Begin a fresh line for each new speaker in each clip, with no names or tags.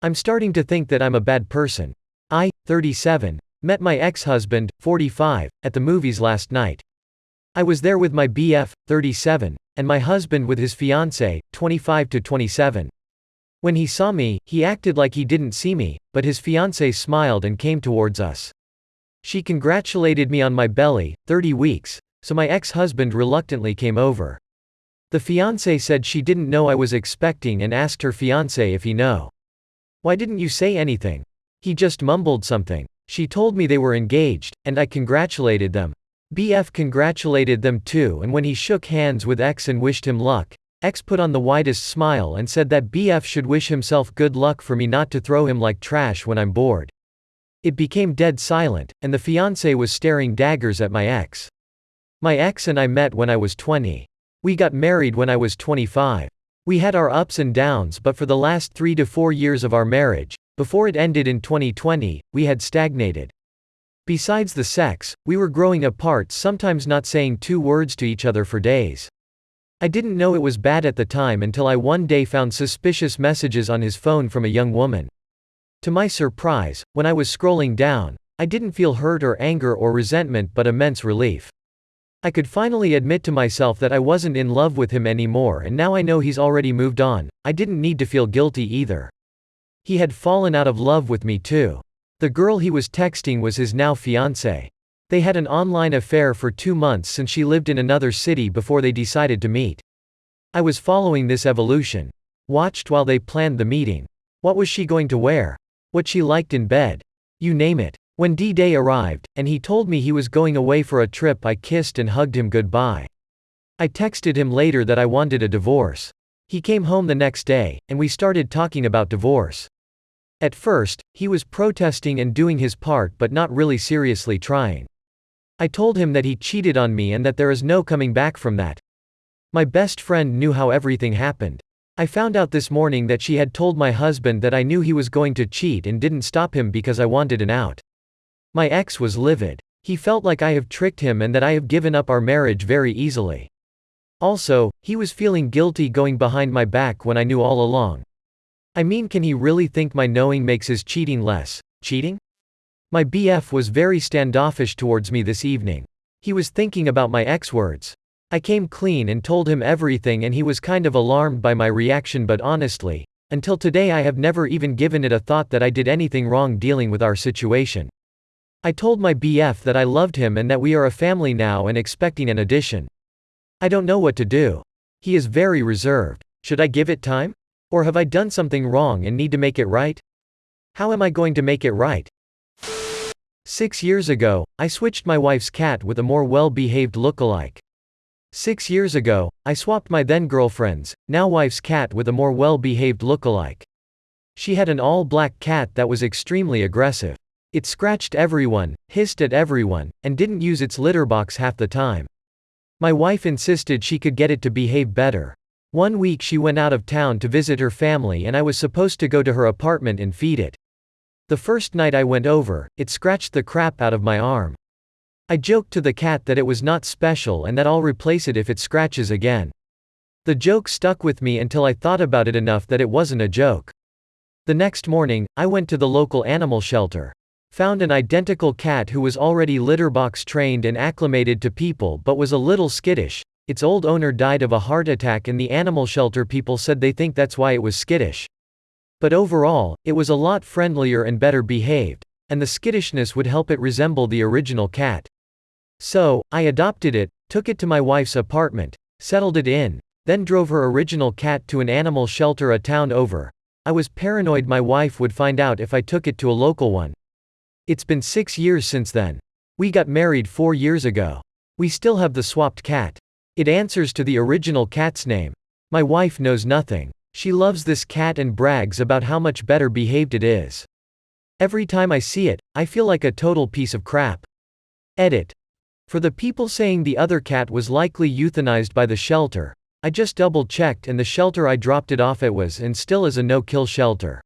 I'm starting to think that I'm a bad person. I, 37, met my ex-husband, 45, at the movies last night. I was there with my BF, 37, and my husband with his fiancée, 25 to 27. When he saw me, he acted like he didn't see me, but his fiancée smiled and came towards us. She congratulated me on my belly, 30 weeks, so my ex-husband reluctantly came over. The fiancée said she didn't know I was expecting and asked her fiancé if he know. Why didn't you say anything? He just mumbled something. She told me they were engaged, and I congratulated them. BF congratulated them too, and when he shook hands with X and wished him luck, X put on the widest smile and said that BF should wish himself good luck for me not to throw him like trash when I'm bored. It became dead silent, and the fiancé was staring daggers at my ex. My ex and I met when I was 20. We got married when I was 25. We had our ups and downs, but for the last 3 to 4 years of our marriage, before it ended in 2020, we had stagnated. Besides the sex, we were growing apart, sometimes not saying 2 words to each other for days. I didn't know it was bad at the time until I one day found suspicious messages on his phone from a young woman. To my surprise, when I was scrolling down, I didn't feel hurt or anger or resentment but immense relief. I could finally admit to myself that I wasn't in love with him anymore, and now I know he's already moved on. I didn't need to feel guilty either. He had fallen out of love with me too. The girl he was texting was his now fiancée. They had an online affair for 2 months since she lived in another city before they decided to meet. I was following this evolution. Watched while they planned the meeting. What was she going to wear? What she liked in bed? You name it. When D-Day arrived, and he told me he was going away for a trip, I kissed and hugged him goodbye. I texted him later that I wanted a divorce. He came home the next day, and we started talking about divorce. At first, he was protesting and doing his part but not really seriously trying. I told him that he cheated on me and that there is no coming back from that. My best friend knew how everything happened. I found out this morning that she had told my husband that I knew he was going to cheat and didn't stop him because I wanted an out. My ex was livid. He felt like I have tricked him and that I have given up our marriage very easily. Also, he was feeling guilty going behind my back when I knew all along. I mean, can he really think my knowing makes his cheating less cheating? My BF was very standoffish towards me this evening. He was thinking about my ex words. I came clean and told him everything, and he was kind of alarmed by my reaction, but honestly, until today I have never even given it a thought that I did anything wrong dealing with our situation. I told my BF that I loved him and that we are a family now and expecting an addition. I don't know what to do. He is very reserved. Should I give it time? Or have I done something wrong and need to make it right? How am I going to make it right? 6 years ago, I switched my wife's cat with a more well-behaved lookalike. 6 years ago, I swapped my then-girlfriend's, now wife's cat with a more well-behaved lookalike. She had an all-black cat that was extremely aggressive. It scratched everyone, hissed at everyone, and didn't use its litter box half the time. My wife insisted she could get it to behave better. One week she went out of town to visit her family and I was supposed to go to her apartment and feed it. The first night I went over, it scratched the crap out of my arm. I joked to the cat that it was not special and that I'll replace it if it scratches again. The joke stuck with me until I thought about it enough that it wasn't a joke. The next morning, I went to the local animal shelter. Found an identical cat who was already litter box trained and acclimated to people but was a little skittish. Its old owner died of a heart attack and the animal shelter people said they think that's why it was skittish. But overall, it was a lot friendlier and better behaved, and the skittishness would help it resemble the original cat. So, I adopted it, took it to my wife's apartment, settled it in, then drove her original cat to an animal shelter a town over. I was paranoid my wife would find out if I took it to a local one. It's been 6 years since then. We got married 4 years ago. We still have the swapped cat. It answers to the original cat's name. My wife knows nothing. She loves this cat and brags about how much better behaved it is. Every time I see it, I feel like a total piece of crap. Edit. For the people saying the other cat was likely euthanized by the shelter, I just double-checked and the shelter I dropped it off at was and still is a no-kill shelter.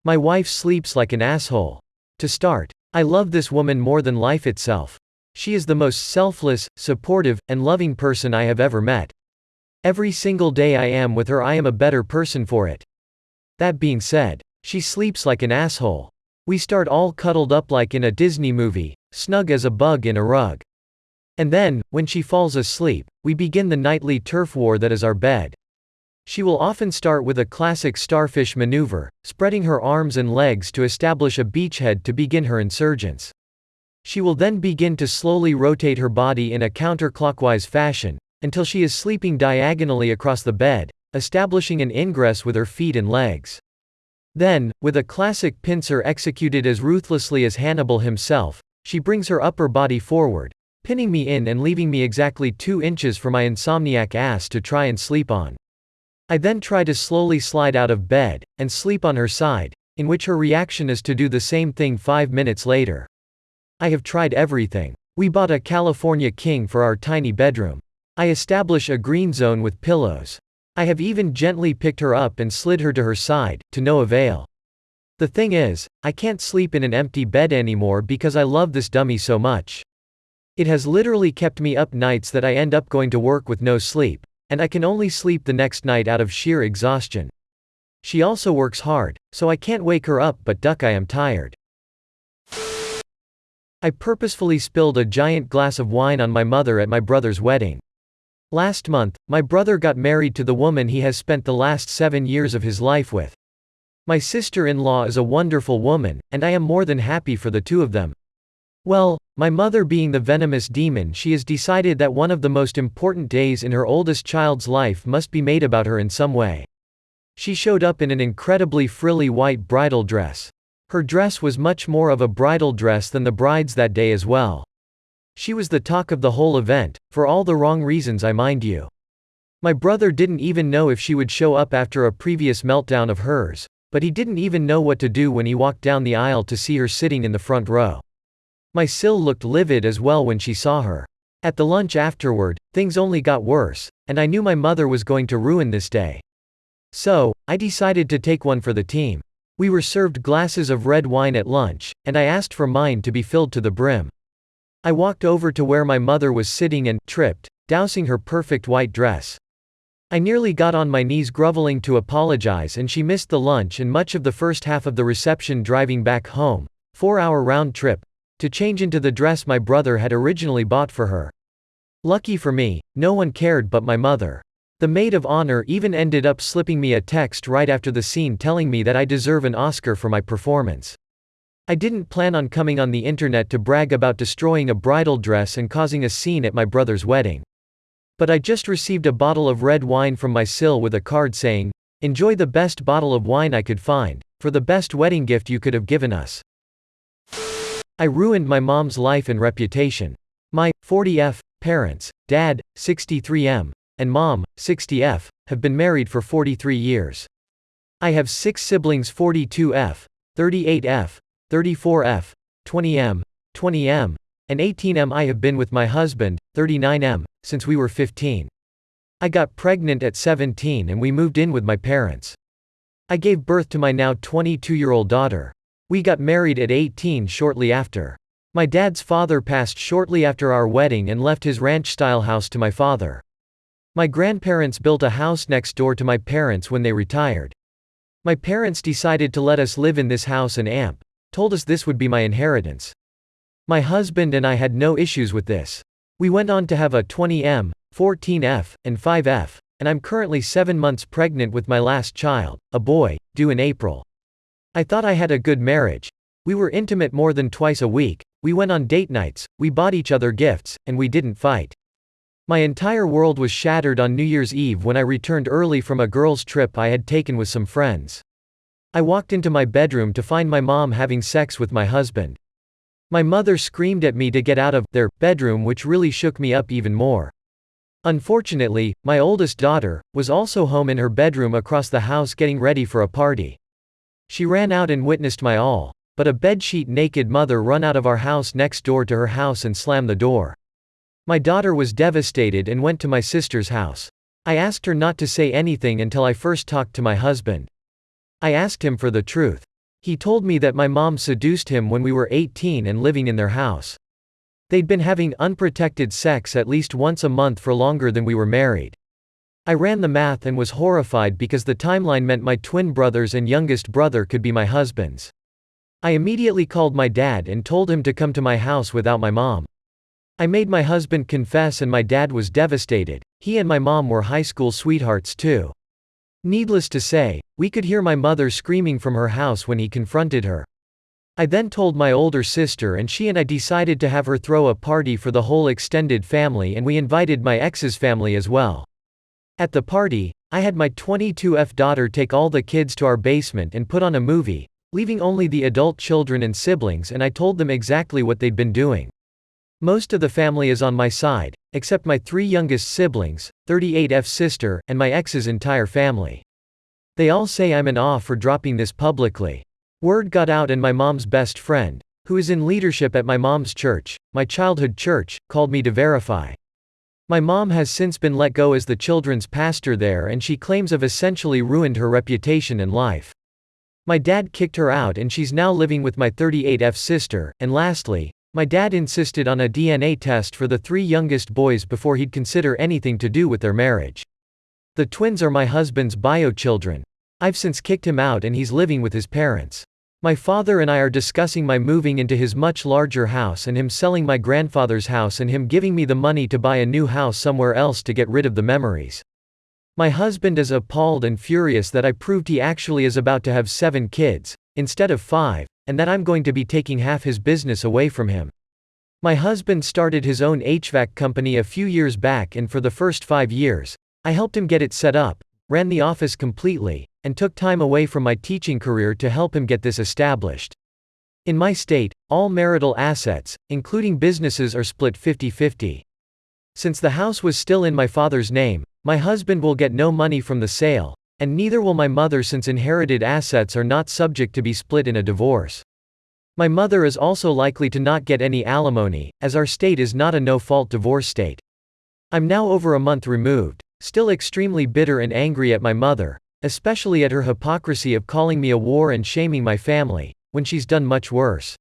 My wife sleeps like an asshole. To start, I love this woman more than life itself. She is the most selfless, supportive, and loving person I have ever met. Every single day I am with her I am a better person for it. That being said, she sleeps like an asshole. We start all cuddled up like in a Disney movie, snug as a bug in a rug. And then, when she falls asleep, we begin the nightly turf war that is our bed. She will often start with a classic starfish maneuver, spreading her arms and legs to establish a beachhead to begin her insurgence. She will then begin to slowly rotate her body in a counterclockwise fashion, until she is sleeping diagonally across the bed, establishing an ingress with her feet and legs. Then, with a classic pincer executed as ruthlessly as Hannibal himself, she brings her upper body forward, pinning me in and leaving me exactly 2 inches for my insomniac ass to try and sleep on. I then try to slowly slide out of bed, and sleep on her side, in which her reaction is to do the same thing 5 minutes later. I have tried everything. We bought a California king for our tiny bedroom. I establish a green zone with pillows. I have even gently picked her up and slid her to her side, to no avail. The thing is, I can't sleep in an empty bed anymore because I love this dummy so much. It has literally kept me up nights that I end up going to work with no sleep, and I can only sleep the next night out of sheer exhaustion. She also works hard, so I can't wake her up but duck I am tired. I purposefully spilled a giant glass of wine on my mother at my brother's wedding. Last month, my brother got married to the woman he has spent the last 7 years of his life with. My sister-in-law is a wonderful woman, and I am more than happy for the two of them. Well, my mother being the venomous demon she has decided that one of the most important days in her oldest child's life must be made about her in some way. She showed up in an incredibly frilly white bridal dress. Her dress was much more of a bridal dress than the bride's that day as well. She was the talk of the whole event, for all the wrong reasons I mind you. My brother didn't even know if she would show up after a previous meltdown of hers, but he didn't even know what to do when he walked down the aisle to see her sitting in the front row. My sil looked livid as well when she saw her. At the lunch afterward, things only got worse, and I knew my mother was going to ruin this day. So, I decided to take one for the team. We were served glasses of red wine at lunch, and I asked for mine to be filled to the brim. I walked over to where my mother was sitting and tripped, dousing her perfect white dress. I nearly got on my knees groveling to apologize, and she missed the lunch and much of the first half of the reception driving back home, 4-hour round trip, to change into the dress my brother had originally bought for her. Lucky for me, no one cared but my mother. The maid of honor even ended up slipping me a text right after the scene telling me that I deserve an Oscar for my performance. I didn't plan on coming on the internet to brag about destroying a bridal dress and causing a scene at my brother's wedding. But I just received a bottle of red wine from my sil with a card saying, "Enjoy the best bottle of wine I could find, for the best wedding gift you could have given us." I ruined my mom's life and reputation. My 40F parents, dad, 63M, and mom, 60F, have been married for 43 years. I have 6 siblings: 42F, 38F, 34F, 20M, 20M, and 18M. I have been with my husband, 39M, since we were 15. I got pregnant at 17 and we moved in with my parents. I gave birth to my now 22-year-old daughter. We got married at 18 shortly after. My dad's father passed shortly after our wedding and left his ranch-style house to my father. My grandparents built a house next door to my parents when they retired. My parents decided to let us live in this house and told us this would be my inheritance. My husband and I had no issues with this. We went on to have a 20M, 14F, and 5F, and I'm currently 7 months pregnant with my last child, a boy, due in April. I thought I had a good marriage. We were intimate more than twice a week, we went on date nights, we bought each other gifts, and we didn't fight. My entire world was shattered on New Year's Eve when I returned early from a girls' trip I had taken with some friends. I walked into my bedroom to find my mom having sex with my husband. My mother screamed at me to get out of their bedroom, which really shook me up even more. Unfortunately, my oldest daughter was also home in her bedroom across the house getting ready for a party. She ran out and witnessed my all, but a bedsheet naked mother run out of our house next door to her house and slammed the door. My daughter was devastated and went to my sister's house. I asked her not to say anything until I first talked to my husband. I asked him for the truth. He told me that my mom seduced him when we were 18 and living in their house. They'd been having unprotected sex at least once a month for longer than we were married. I ran the math and was horrified because the timeline meant my twin brothers and youngest brother could be my husbands. I immediately called my dad and told him to come to my house without my mom. I made my husband confess and my dad was devastated. He and my mom were high school sweethearts too. Needless to say, we could hear my mother screaming from her house when he confronted her. I then told my older sister and she and I decided to have her throw a party for the whole extended family and we invited my ex's family as well. At the party, I had my 22F daughter take all the kids to our basement and put on a movie, leaving only the adult children and siblings, and I told them exactly what they'd been doing. Most of the family is on my side, except my 3 youngest siblings, 38F sister, and my ex's entire family. They all say I'm an awe for dropping this publicly. Word got out and my mom's best friend, who is in leadership at my mom's church, my childhood church, called me to verify. My mom has since been let go as the children's pastor there and she claims I've essentially ruined her reputation and life. My dad kicked her out and she's now living with my 38F sister, and lastly, my dad insisted on a DNA test for the 3 youngest boys before he'd consider anything to do with their marriage. The twins are my husband's bio children. I've since kicked him out and he's living with his parents. My father and I are discussing my moving into his much larger house and him selling my grandfather's house and him giving me the money to buy a new house somewhere else to get rid of the memories. My husband is appalled and furious that I proved he actually is about to have 7 kids, instead of 5, and that I'm going to be taking half his business away from him. My husband started his own HVAC company a few years back and for the first 5 years, I helped him get it set up, ran the office completely, and took time away from my teaching career to help him get this established. In my state, all marital assets, including businesses, are split 50-50. Since the house was still in my father's name, my husband will get no money from the sale, and neither will my mother since inherited assets are not subject to be split in a divorce. My mother is also likely to not get any alimony, as our state is not a no-fault divorce state. I'm now over a month removed, still extremely bitter and angry at my mother, especially at her hypocrisy of calling me a whore and shaming my family, when she's done much worse.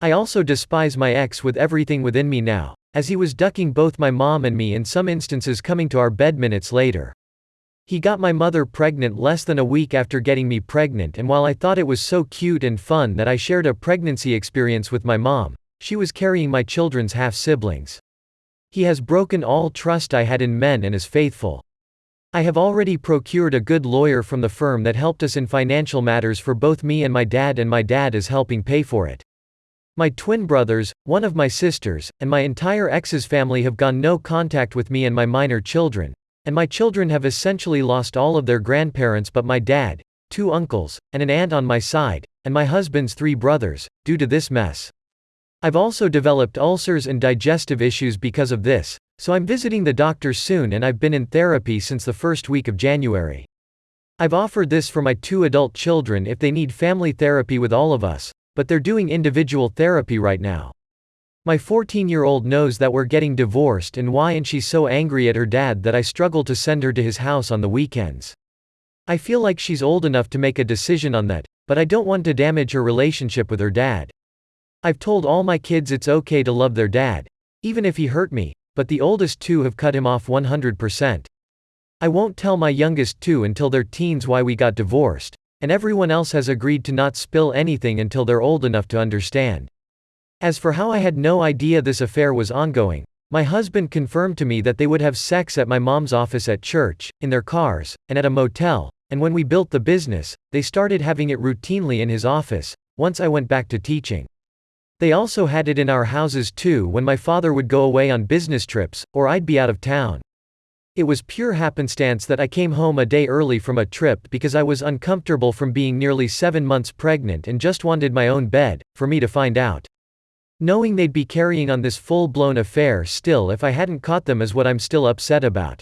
I also despise my ex with everything within me now, as he was ducking both my mom and me, in some instances coming to our bed minutes later. He got my mother pregnant less than a week after getting me pregnant, and while I thought it was so cute and fun that I shared a pregnancy experience with my mom, she was carrying my children's half-siblings. He has broken all trust I had in men and is faithful. I have already procured a good lawyer from the firm that helped us in financial matters for both me and my dad is helping pay for it. My twin brothers, one of my sisters, and my entire ex's family have gone no contact with me and my minor children, and my children have essentially lost all of their grandparents but my dad, 2 uncles, and an aunt on my side, and my husband's 3 brothers, due to this mess. I've also developed ulcers and digestive issues because of this, so I'm visiting the doctor soon and I've been in therapy since the first week of January. I've offered this for my 2 adult children if they need family therapy with all of us, but they're doing individual therapy right now. My 14-year-old knows that we're getting divorced and why, and she's so angry at her dad that I struggle to send her to his house on the weekends. I feel like she's old enough to make a decision on that, but I don't want to damage her relationship with her dad. I've told all my kids it's okay to love their dad, even if he hurt me, but the oldest 2 have cut him off 100%. I won't tell my youngest 2 until they're teens why we got divorced, and everyone else has agreed to not spill anything until they're old enough to understand. As for how I had no idea this affair was ongoing, my husband confirmed to me that they would have sex at my mom's office at church, in their cars, and at a motel, and when we built the business, they started having it routinely in his office, once I went back to teaching. They also had it in our houses too when my father would go away on business trips, or I'd be out of town. It was pure happenstance that I came home a day early from a trip because I was uncomfortable from being nearly 7 months pregnant and just wanted my own bed, for me to find out. Knowing they'd be carrying on this full-blown affair still if I hadn't caught them is what I'm still upset about.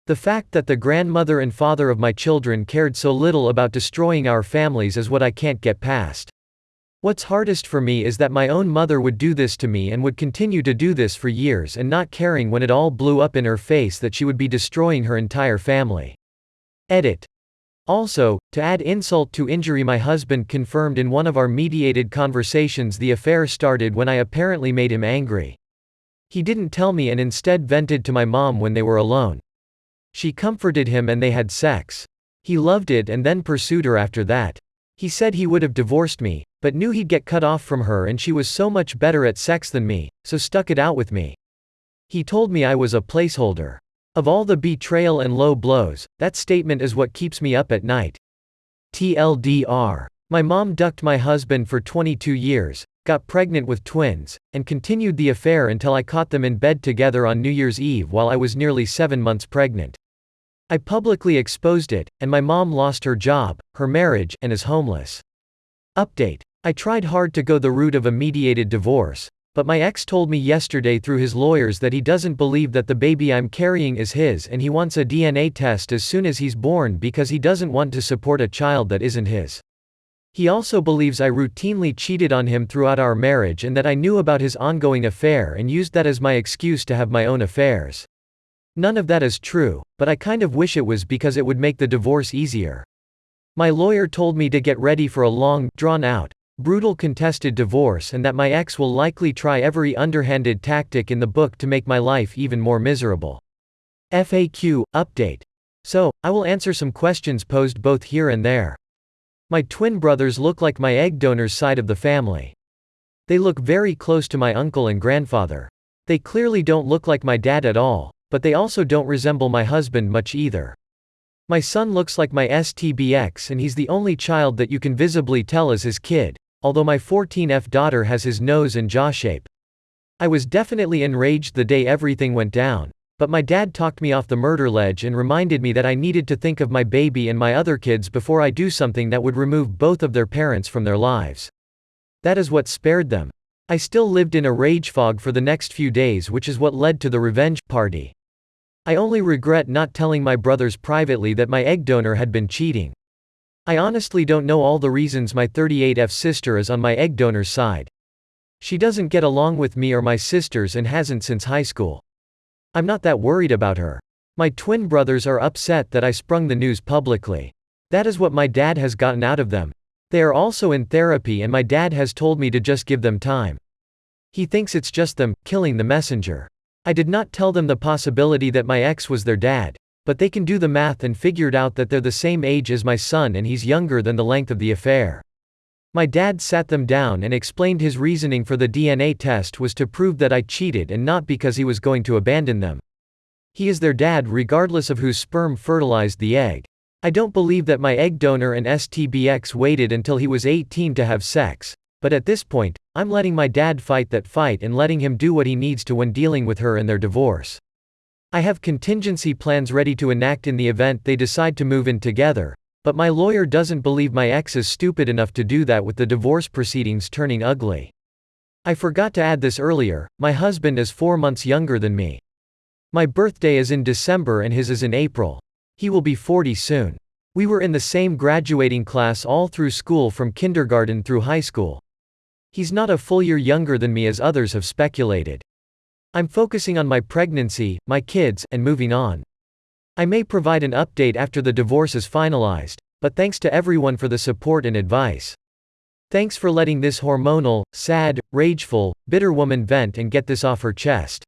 The fact that the grandmother and father of my children cared so little about destroying our families is what I can't get past. What's hardest for me is that my own mother would do this to me and would continue to do this for years and not caring when it all blew up in her face that she would be destroying her entire family. Edit. Also, to add insult to injury, my husband confirmed in one of our mediated conversations the affair started when I apparently made him angry. He didn't tell me and instead vented to my mom when they were alone. She comforted him and they had sex. He loved it and then pursued her after that. He said he would have divorced me, but knew he'd get cut off from her and she was so much better at sex than me, so stuck it out with me. He told me I was a placeholder. Of all the betrayal and low blows, that statement is what keeps me up at night. TLDR. My mom ducked my husband for 22 years, got pregnant with twins, and continued the affair until I caught them in bed together on New Year's Eve while I was nearly 7 months pregnant. I publicly exposed it, and my mom lost her job, her marriage, and is homeless. Update. I tried hard to go the route of a mediated divorce, but my ex told me yesterday through his lawyers that he doesn't believe that the baby I'm carrying is his and he wants a DNA test as soon as he's born because he doesn't want to support a child that isn't his. He also believes I routinely cheated on him throughout our marriage and that I knew about his ongoing affair and used that as my excuse to have my own affairs. None of that is true, but I kind of wish it was because it would make the divorce easier. My lawyer told me to get ready for a long, drawn-out, brutal contested divorce and that my ex will likely try every underhanded tactic in the book to make my life even more miserable. FAQ, update. So, I will answer some questions posed both here and there. My twin brothers look like my egg donor's side of the family. They look very close to my uncle and grandfather. They clearly don't look like my dad at all, but they also don't resemble my husband much either. My son looks like my STBX and he's the only child that you can visibly tell is his kid, although my 14F daughter has his nose and jaw shape. I was definitely enraged the day everything went down, but my dad talked me off the murder ledge and reminded me that I needed to think of my baby and my other kids before I do something that would remove both of their parents from their lives. That is what spared them. I still lived in a rage fog for the next few days, which is what led to the revenge party. I only regret not telling my brothers privately that my egg donor had been cheating. I honestly don't know all the reasons my 38F sister is on my egg donor's side. She doesn't get along with me or my sisters and hasn't since high school. I'm not that worried about her. My twin brothers are upset that I sprung the news publicly. That is what my dad has gotten out of them. They are also in therapy and my dad has told me to just give them time. He thinks it's just them, killing the messenger. I did not tell them the possibility that my ex was their dad, but they can do the math and figured out that they're the same age as my son and he's younger than the length of the affair. My dad sat them down and explained his reasoning for the DNA test was to prove that I cheated and not because he was going to abandon them. He is their dad regardless of whose sperm fertilized the egg. I don't believe that my egg donor and STBX waited until he was 18 to have sex, but at this point, I'm letting my dad fight that fight and letting him do what he needs to when dealing with her and their divorce. I have contingency plans ready to enact in the event they decide to move in together, but my lawyer doesn't believe my ex is stupid enough to do that with the divorce proceedings turning ugly. I forgot to add this earlier, my husband is 4 months younger than me. My birthday is in December and his is in April. He will be 40 soon. We were in the same graduating class all through school from kindergarten through high school. He's not a full year younger than me as others have speculated. I'm focusing on my pregnancy, my kids, and moving on. I may provide an update after the divorce is finalized, but thanks to everyone for the support and advice. Thanks for letting this hormonal, sad, rageful, bitter woman vent and get this off her chest.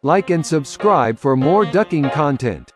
Like and subscribe for more ducking content.